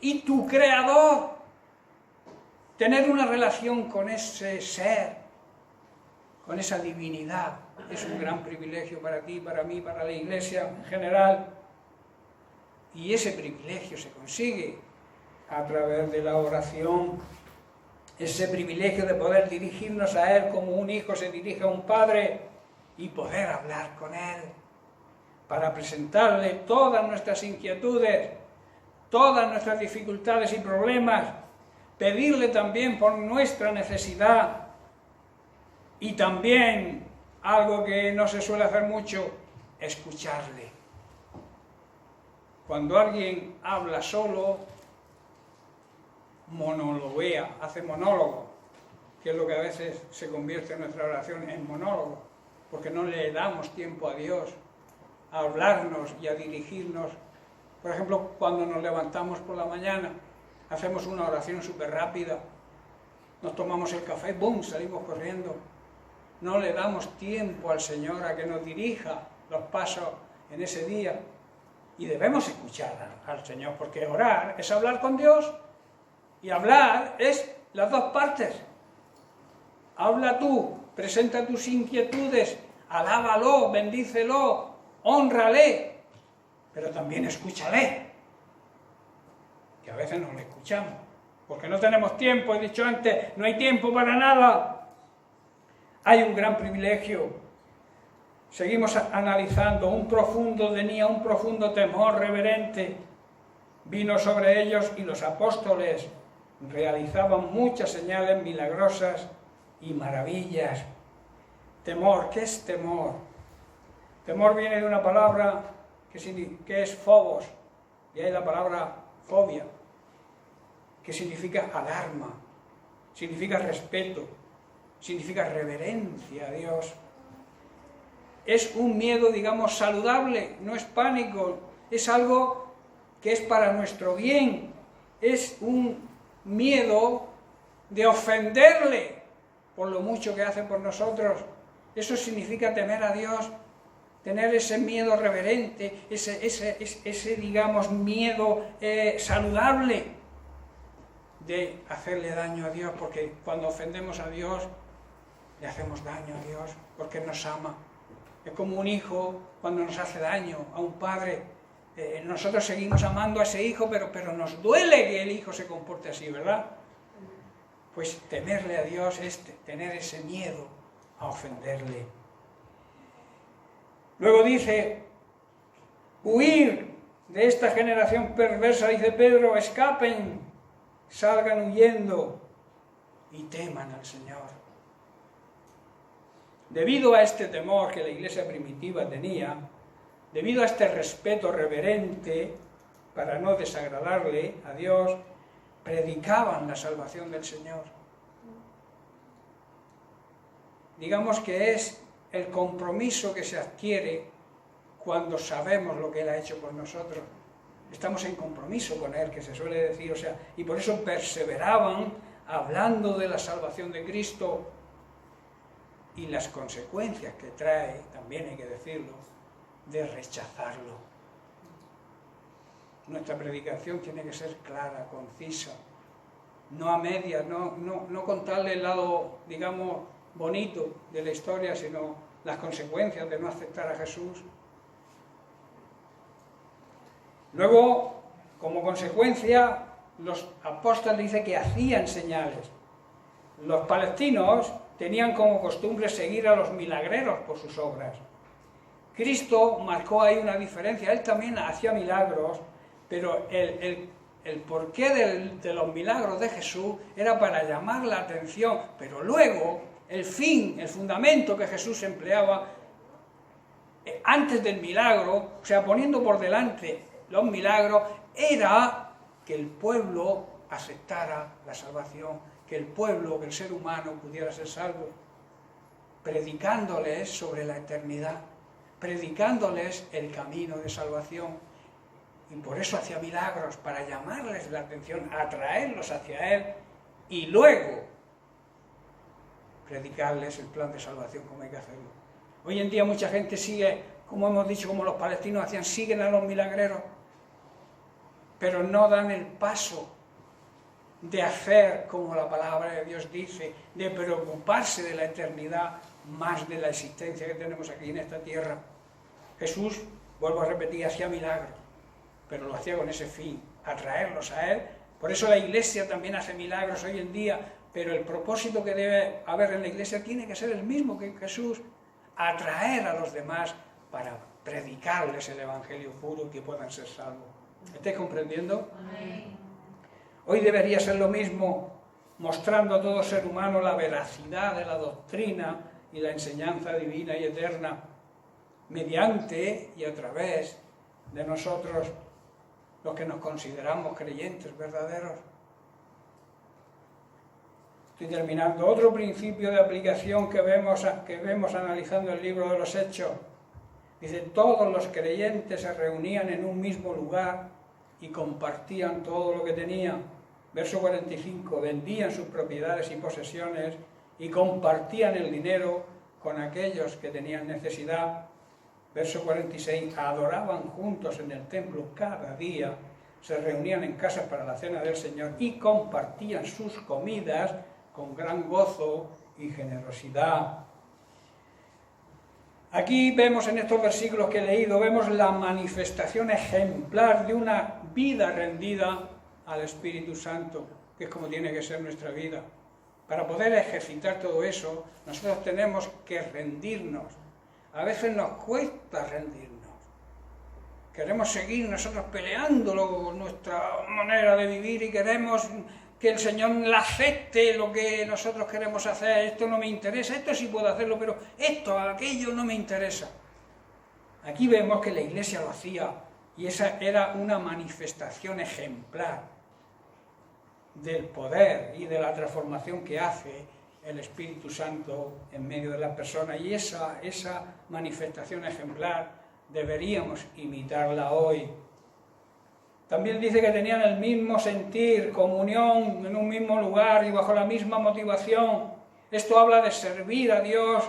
S1: y tu Creador. Tener una relación con ese ser, con esa divinidad, es un gran privilegio para ti, para mí, para la iglesia en general. Y ese privilegio se consigue a través de la oración, ese privilegio de poder dirigirnos a Él como un hijo se dirige a un padre, y poder hablar con Él, para presentarle todas nuestras inquietudes, todas nuestras dificultades y problemas, pedirle también por nuestra necesidad y también, algo que no se suele hacer mucho, escucharle. Cuando alguien habla solo, monologuea, hace monólogo, que es lo que a veces se convierte en nuestra oración en monólogo, porque no le damos tiempo a Dios a hablarnos y a dirigirnos. Por ejemplo, cuando nos levantamos por la mañana, hacemos una oración súper rápida, nos tomamos el café, ¡bum!, salimos corriendo. No le damos tiempo al Señor a que nos dirija los pasos en ese día. Y debemos escuchar al Señor, porque orar es hablar con Dios, y hablar es las dos partes. Habla tú, presenta tus inquietudes, alábalo, bendícelo, hónrale, pero también escúchale, que a veces no le escuchamos, porque no tenemos tiempo. He dicho antes, no hay tiempo para nada. Hay un gran privilegio. Seguimos analizando, tenía un profundo temor reverente, vino sobre ellos y los apóstoles realizaban muchas señales milagrosas y maravillas. Temor, ¿qué es temor? Temor viene de una palabra que es phobos, y hay la palabra fobia, que significa alarma, significa respeto, significa reverencia a Dios. Es un miedo, digamos, saludable, no es pánico, es algo que es para nuestro bien, es un miedo de ofenderle por lo mucho que hace por nosotros. Eso significa temer a Dios, tener ese miedo reverente, ese digamos, miedo saludable de hacerle daño a Dios, porque cuando ofendemos a Dios, le hacemos daño a Dios, porque Él nos ama. Es como un hijo cuando nos hace daño a un padre. Nosotros seguimos amando a ese hijo, pero nos duele que el hijo se comporte así, ¿verdad? Pues temerle a Dios es tener ese miedo a ofenderle. Luego dice, huir de esta generación perversa, dice Pedro, escapen, salgan huyendo y teman al Señor. Debido a este temor que la iglesia primitiva tenía, debido a este respeto reverente para no desagradarle a Dios, predicaban la salvación del Señor. Digamos que es el compromiso que se adquiere cuando sabemos lo que Él ha hecho por nosotros. Estamos en compromiso con Él, que se suele decir, y por eso perseveraban hablando de la salvación de Cristo y las consecuencias que trae, también hay que decirlo, de rechazarlo. Nuestra predicación tiene que ser clara, concisa, no a medias, no contarle el lado, digamos, bonito de la historia, sino las consecuencias de no aceptar a Jesús. Luego, como consecuencia, los apóstoles dicen que hacían señales. Los palestinos tenían como costumbre seguir a los milagreros por sus obras. Cristo marcó ahí una diferencia, Él también hacía milagros, pero el porqué de los milagros de Jesús era para llamar la atención, pero luego el fundamento que Jesús empleaba antes del milagro, poniendo por delante los milagros, era que el pueblo aceptara la salvación, que el pueblo, que el ser humano pudiera ser salvo, predicándoles sobre la eternidad, predicándoles el camino de salvación. Y por eso hacía milagros, para llamarles la atención, atraerlos hacia Él, y luego predicarles el plan de salvación como hay que hacerlo. Hoy en día mucha gente sigue, como hemos dicho, como los palestinos hacían, siguen a los milagreros, pero no dan el paso de hacer como la palabra de Dios dice, de preocuparse de la eternidad más de la existencia que tenemos aquí en esta tierra. Jesús, vuelvo a repetir, hacía milagros, pero lo hacía con ese fin, atraerlos a Él. Por eso la Iglesia también hace milagros hoy en día, pero el propósito que debe haber en la Iglesia tiene que ser el mismo que Jesús, atraer a los demás para predicarles el Evangelio puro y que puedan ser salvos. ¿Estáis comprendiendo?
S2: Amén.
S1: Hoy debería ser lo mismo, mostrando a todo ser humano la veracidad de la doctrina y la enseñanza divina y eterna, mediante y a través de nosotros, los que nos consideramos creyentes verdaderos. Estoy terminando. Otro principio de aplicación que vemos analizando el libro de los Hechos. Dice, todos los creyentes se reunían en un mismo lugar y compartían todo lo que tenían. Verso 45, vendían sus propiedades y posesiones y compartían el dinero con aquellos que tenían necesidad. Verso 46, adoraban juntos en el templo cada día, se reunían en casas para la cena del Señor y compartían sus comidas con gran gozo y generosidad. Aquí vemos en estos versículos que he leído, vemos la manifestación ejemplar de una vida rendida al Espíritu Santo, que es como tiene que ser nuestra vida. Para poder ejercitar todo eso, nosotros tenemos que rendirnos. A veces nos cuesta rendirnos. Queremos seguir nosotros peleándolo con nuestra manera de vivir y queremos que el Señor le acepte lo que nosotros queremos hacer. Esto no me interesa, esto sí puedo hacerlo, pero esto, aquello no me interesa. Aquí vemos que la Iglesia lo hacía y esa era una manifestación ejemplar del poder y de la transformación que hace el Espíritu Santo en medio de las personas. Y esa manifestación ejemplar deberíamos imitarla hoy. También dice que tenían el mismo sentir, comunión en un mismo lugar y bajo la misma motivación. Esto habla de servir a Dios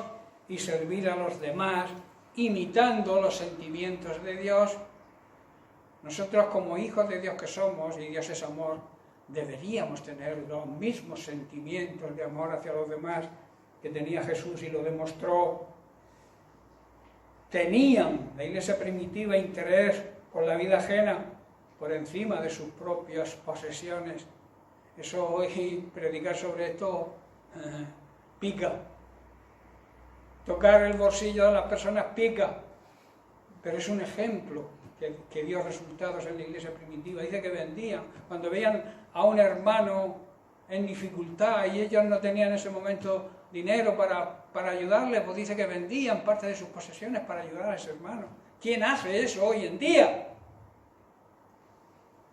S1: y servir a los demás, imitando los sentimientos de Dios. Nosotros como hijos de Dios que somos, y Dios es amor, deberíamos tener los mismos sentimientos de amor hacia los demás que tenía Jesús y lo demostró. Tenían, la iglesia primitiva, interés por la vida ajena por encima de sus propias posesiones. Eso hoy, predicar sobre esto, pica. Tocar el bolsillo de las personas pica, pero es un ejemplo que dio resultados en la iglesia primitiva. Dice que vendían, cuando veían a un hermano en dificultad y ellos no tenían en ese momento dinero para ayudarle, pues dice que vendían parte de sus posesiones para ayudar a ese hermano. ¿Quién hace eso hoy en día?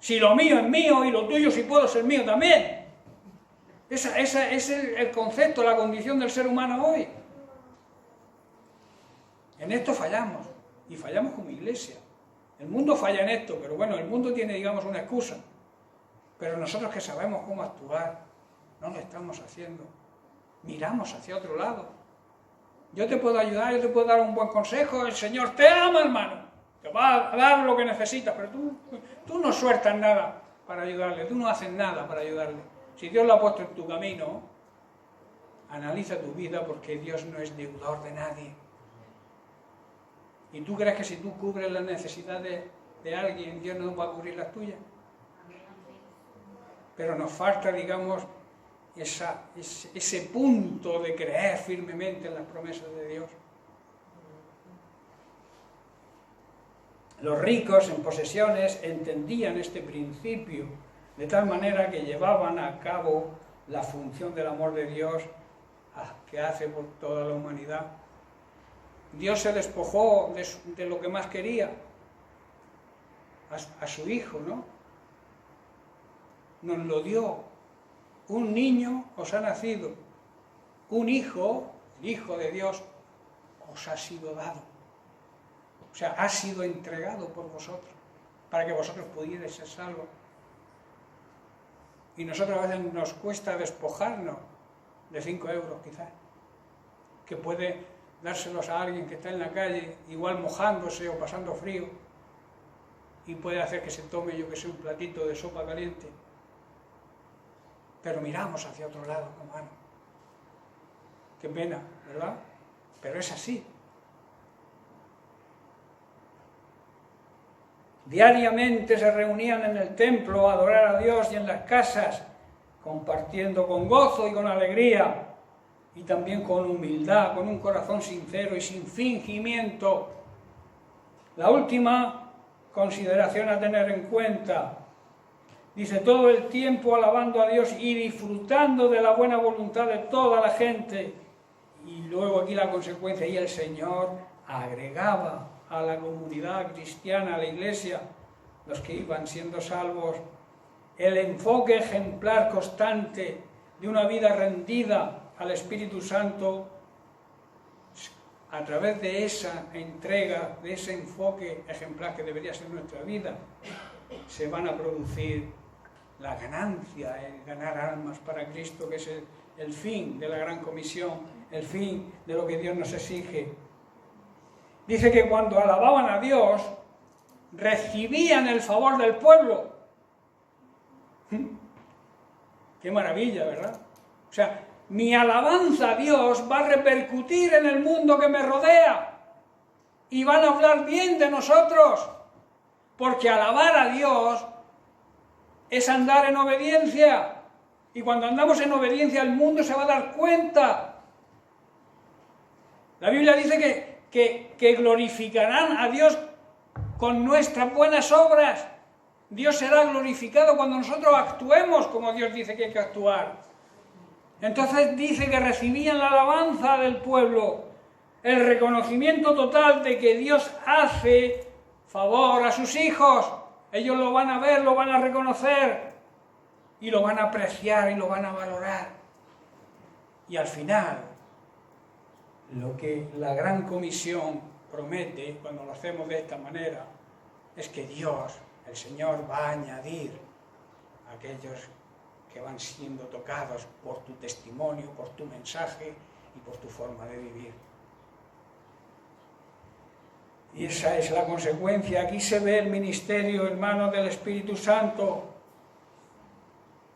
S1: Si lo mío es mío y lo tuyo si puedo ser mío también. Ese es el concepto, la condición del ser humano hoy. En esto fallamos, y fallamos como iglesia. El mundo falla en esto, pero bueno, el mundo tiene, digamos, una excusa. Pero nosotros que sabemos cómo actuar, no lo estamos haciendo. Miramos hacia otro lado. Yo te puedo ayudar, yo te puedo dar un buen consejo. El Señor te ama, hermano. Te va a dar lo que necesitas, pero tú no sueltas nada para ayudarle. Tú no haces nada para ayudarle. Si Dios lo ha puesto en tu camino, analiza tu vida porque Dios no es deudor de nadie. ¿Y tú crees que si tú cubres las necesidades de alguien, Dios no va a cubrir las tuyas? Pero nos falta, digamos, ese punto de creer firmemente en las promesas de Dios. Los ricos en posesiones entendían este principio de tal manera que llevaban a cabo la función del amor de Dios que hace por toda la humanidad. Dios se despojó de lo que más quería, a su Hijo, ¿no? Nos lo dio. Un niño os ha nacido, un hijo, el Hijo de Dios, os ha sido dado. O sea, ha sido entregado por vosotros, para que vosotros pudierais ser salvos. Y nosotros a veces nos cuesta despojarnos de 5 euros quizás, que puede dárselos a alguien que está en la calle, igual mojándose o pasando frío, y puede hacer que se tome, yo que sé, un platito de sopa caliente. Pero miramos hacia otro lado, hermano. Qué pena, ¿verdad? Pero es así. Diariamente se reunían en el templo a adorar a Dios y en las casas, compartiendo con gozo y con alegría. y también con humildad, con un corazón sincero y sin fingimiento. La última consideración a tener en cuenta, dice, todo el tiempo alabando a Dios y disfrutando de la buena voluntad de toda la gente. Y luego aquí la consecuencia, y el Señor agregaba a la comunidad cristiana, a la iglesia, los que iban siendo salvos, el enfoque ejemplar constante de una vida rendida al Espíritu Santo. A través de esa entrega, de ese enfoque ejemplar que debería ser nuestra vida, se van a producir la ganancia, el ganar almas para Cristo, que es el fin de la gran comisión, el fin de lo que Dios nos exige. Dice que cuando alababan a Dios, recibían el favor del pueblo. ¡Qué maravilla!, ¿verdad? O sea, mi alabanza a Dios va a repercutir en el mundo que me rodea y van a hablar bien de nosotros, porque alabar a Dios es andar en obediencia, y cuando andamos en obediencia el mundo se va a dar cuenta. La Biblia dice que glorificarán a Dios con nuestras buenas obras. Dios será glorificado cuando nosotros actuemos como Dios dice que hay que actuar. Entonces dice que recibían la alabanza del pueblo, el reconocimiento total de que Dios hace favor a sus hijos. Ellos lo van a ver, lo van a reconocer y lo van a apreciar y lo van a valorar. Y al final, lo que la gran comisión promete cuando lo hacemos de esta manera es que Dios, el Señor, va a añadir a aquellos que van siendo tocados por tu testimonio, por tu mensaje y por tu forma de vivir. Y esa es la consecuencia. Aquí se ve el ministerio, hermano, del Espíritu Santo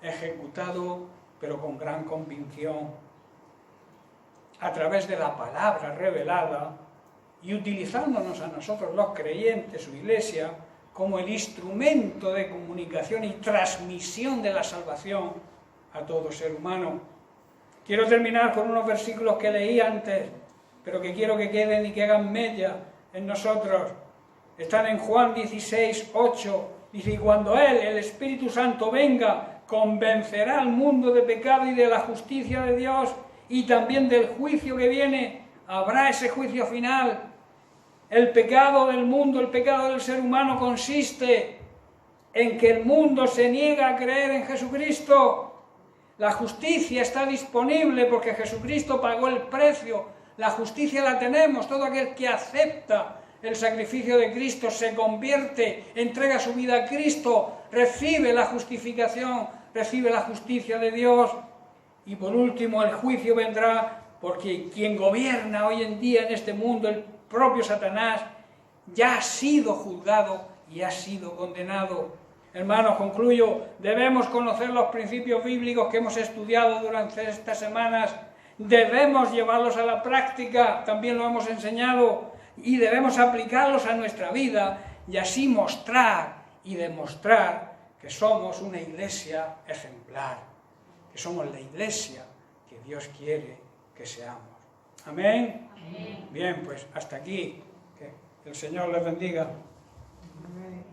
S1: ejecutado, pero con gran convicción, a través de la palabra revelada y utilizándonos a nosotros los creyentes, su iglesia, como el instrumento de comunicación y transmisión de la salvación a todo ser humano. Quiero terminar con unos versículos que leí antes, pero que quiero que queden y que hagan mella en nosotros. Están en Juan 16, 8. Dice, y cuando Él, el Espíritu Santo, venga, convencerá al mundo de pecado y de la justicia de Dios y también del juicio que viene. Habrá ese juicio final. El pecado del mundo, el pecado del ser humano consiste en que el mundo se niega a creer en Jesucristo. La justicia está disponible porque Jesucristo pagó el precio. La justicia la tenemos. Todo aquel que acepta el sacrificio de Cristo se convierte, entrega su vida a Cristo, recibe la justificación, recibe la justicia de Dios. Y por último, el juicio vendrá porque quien gobierna hoy en día en este mundo, el propio Satanás, ya ha sido juzgado y ha sido condenado. Hermanos, concluyo, debemos conocer los principios bíblicos que hemos estudiado durante estas semanas, debemos llevarlos a la práctica, también lo hemos enseñado, y debemos aplicarlos a nuestra vida y así mostrar y demostrar que somos una iglesia ejemplar, que somos la iglesia que Dios quiere que seamos. Amén. Amén. Bien, pues hasta aquí. Que el Señor les bendiga. Amén.